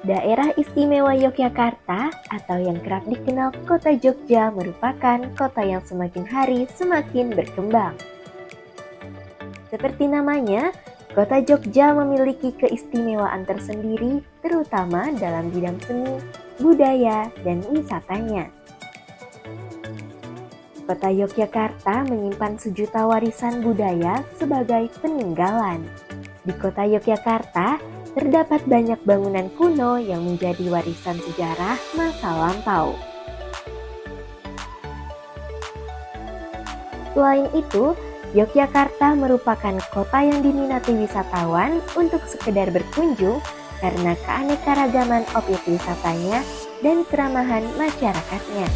Daerah Istimewa Yogyakarta atau yang kerap dikenal Kota Jogja merupakan kota yang semakin hari semakin berkembang. Seperti namanya, Kota Jogja memiliki keistimewaan tersendiri terutama dalam bidang seni, budaya, dan wisatanya. Kota Yogyakarta menyimpan sejuta warisan budaya sebagai peninggalan. Di Kota Yogyakarta, terdapat banyak bangunan kuno yang menjadi warisan sejarah masa lampau. Selain itu, Yogyakarta merupakan kota yang diminati wisatawan untuk sekedar berkunjung karena keanekaragaman objek wisatanya dan keramahan masyarakatnya.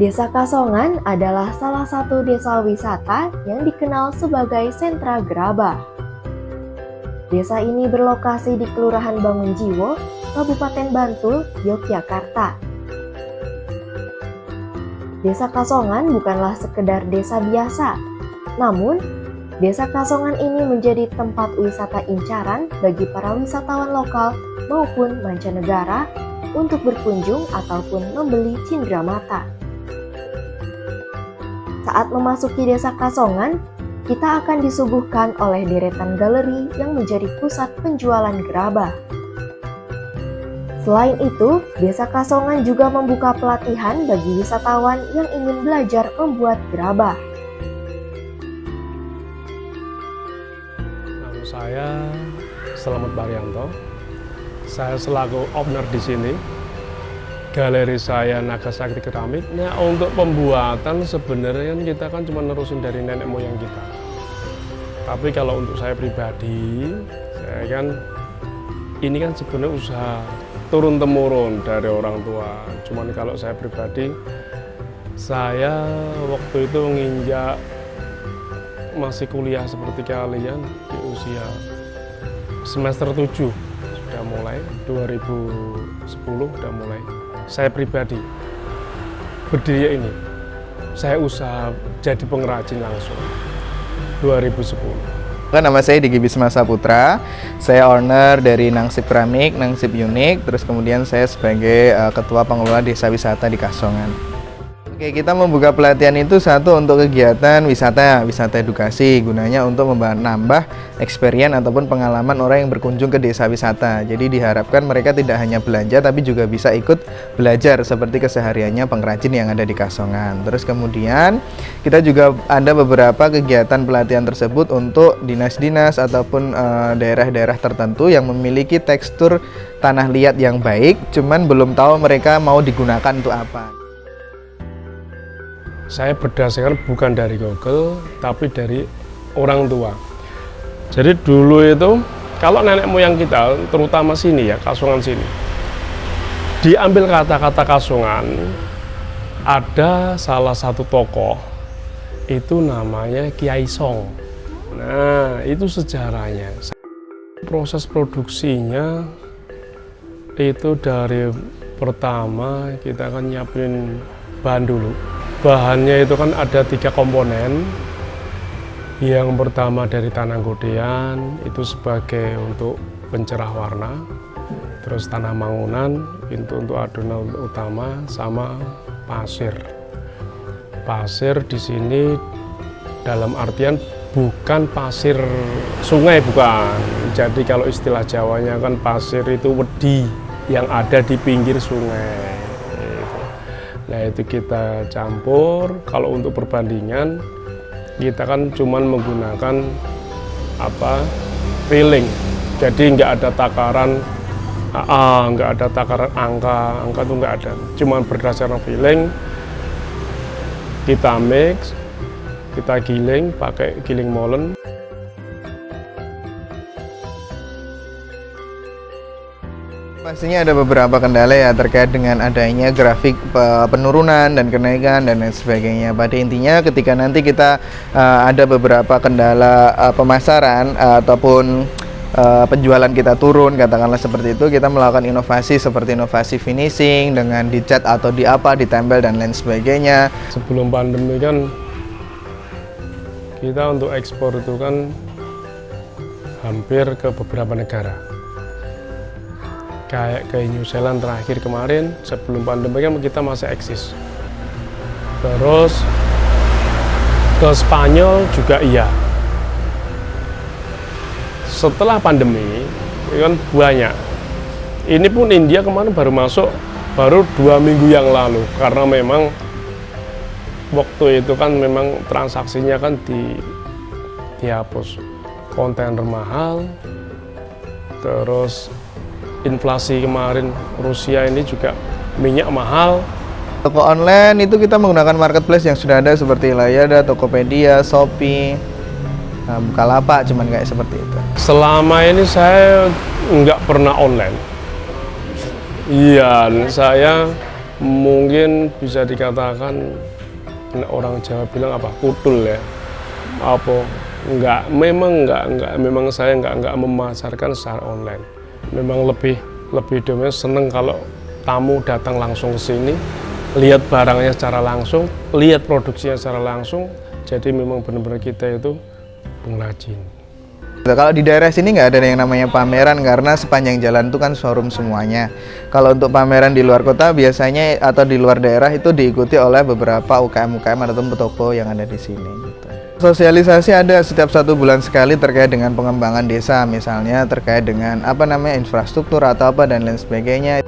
Desa Kasongan adalah salah satu desa wisata yang dikenal sebagai sentra gerabah. Desa ini berlokasi di Kelurahan Bangunjiwo, Kabupaten Bantul, Yogyakarta. Desa Kasongan bukanlah sekedar desa biasa, namun Desa Kasongan ini menjadi tempat wisata incaran bagi para wisatawan lokal maupun mancanegara untuk berkunjung ataupun membeli cindramata. Saat memasuki Desa Kasongan, kita akan disuguhkan oleh deretan galeri yang menjadi pusat penjualan gerabah. Selain itu, Desa Kasongan juga membuka pelatihan bagi wisatawan yang ingin belajar membuat gerabah. Nama saya Selamat Baryanto. Saya selaku owner di sini. Galeri saya Nagasakti Keramik. Nah, untuk pembuatan sebenarnya kita kan cuma nerusin dari nenek moyang kita. Tapi kalau untuk saya pribadi, ini kan sebenarnya usaha turun temurun dari orang tua. Cuman kalau saya pribadi, saya waktu itu menginjak masih kuliah seperti kalian di usia semester 7 sudah mulai, 2010 sudah mulai. Saya pribadi berdiri ini, saya usaha jadi pengrajin langsung 2010. Nama saya Digi Bisma Saputra, saya owner dari Nangsip Keramik, Nangsip Unik, terus kemudian saya sebagai Ketua Pengelola Desa Wisata di Kasongan. Oke, kita membuka pelatihan itu satu untuk kegiatan wisata edukasi, gunanya untuk menambah experience ataupun pengalaman orang yang berkunjung ke desa wisata. Jadi diharapkan mereka tidak hanya belanja tapi juga bisa ikut belajar seperti kesehariannya pengrajin yang ada di Kasongan. Terus kemudian kita juga ada beberapa kegiatan pelatihan tersebut untuk dinas-dinas ataupun daerah-daerah tertentu yang memiliki tekstur tanah liat yang baik, cuman belum tahu mereka mau digunakan untuk apa. Saya berdasarkan bukan dari Google, tapi dari orang tua. Jadi dulu itu, kalau nenek moyang kita, terutama sini ya, Kasongan sini, diambil kata-kata Kasongan, ada salah satu tokoh, itu namanya Kiai Song. Nah, itu sejarahnya. Proses produksinya, itu dari pertama kita akan nyiapin bahan dulu. Bahannya itu kan ada 3 komponen. Yang pertama dari tanah godean, itu sebagai untuk pencerah warna. Terus tanah mangunan, itu untuk adonan utama, sama pasir. Pasir di sini dalam artian bukan pasir sungai, bukan. Jadi kalau istilah Jawanya kan pasir itu wedi yang ada di pinggir sungai. Nah, itu kita campur. Kalau untuk perbandingan, kita kan cuman menggunakan feeling. Jadi nggak ada takaran nggak ada takaran angka itu nggak ada. Cuman berdasarkan feeling, kita mix, kita giling pakai giling molen. Pastinya ada beberapa kendala ya terkait dengan adanya grafik penurunan dan kenaikan dan lain sebagainya. Pada intinya ketika nanti kita ada beberapa kendala pemasaran ataupun penjualan kita turun, katakanlah seperti itu, kita melakukan inovasi seperti inovasi finishing dengan dicat atau ditempel dan lain sebagainya. Sebelum pandemi kan kita untuk ekspor itu kan hampir ke beberapa negara. Kayak ke New Zealand terakhir kemarin, sebelum pandemi kan kita masih eksis. Terus ke Spanyol juga iya. Setelah pandemi kan banyak. Ini pun India kemarin baru masuk baru 2 minggu yang lalu, karena memang waktu itu kan memang transaksinya kan dihapus. Kontainer mahal, terus inflasi kemarin Rusia ini juga minyak mahal. Toko online itu kita menggunakan marketplace yang sudah ada seperti Lazada, Tokopedia, Shopee, Bukalapak, cuman kayak seperti itu. Selama ini saya nggak pernah online. Iya, saya mungkin bisa dikatakan orang Jawa bilang apa, kutul ya. Apa? Memang saya nggak memasarkan secara online. Memang lebih dominan seneng kalau tamu datang langsung ke sini, lihat barangnya secara langsung, lihat produksinya secara langsung. Jadi memang benar-benar kita itu pengrajin. Kalau di daerah sini nggak ada yang namanya pameran karena sepanjang jalan itu kan showroom semuanya. Kalau untuk pameran di luar kota biasanya atau di luar daerah itu diikuti oleh beberapa UKM atau toko yang ada di sini. Gitu. Sosialisasi ada setiap 1 bulan sekali terkait dengan pengembangan desa, misalnya terkait dengan infrastruktur atau dan lain sebagainya.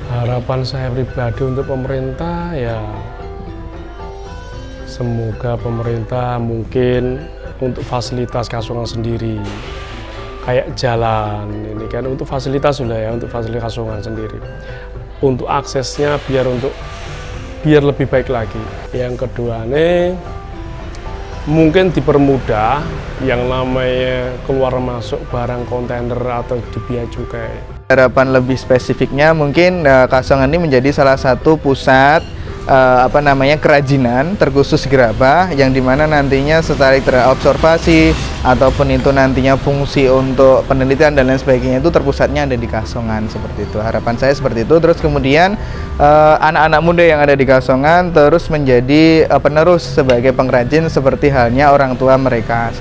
Harapan saya pribadi untuk pemerintah ya, semoga pemerintah mungkin untuk fasilitas Kasongan sendiri, kayak jalan ini kan untuk fasilitas sudah ya, untuk fasilitas Kasongan sendiri, untuk aksesnya biar lebih baik lagi. Yang kedua nih mungkin dipermudah yang namanya keluar masuk barang kontainer atau di bea cukai. Harapan lebih spesifiknya mungkin Kasongan ini menjadi salah satu pusat kerajinan terkhusus gerabah yang dimana nantinya setelah terobservasi ataupun itu nantinya fungsi untuk penelitian dan lain sebagainya itu terpusatnya ada di Kasongan, seperti itu. Harapan saya seperti itu. Terus kemudian anak-anak muda yang ada di Kasongan terus menjadi penerus sebagai pengrajin seperti halnya orang tua mereka.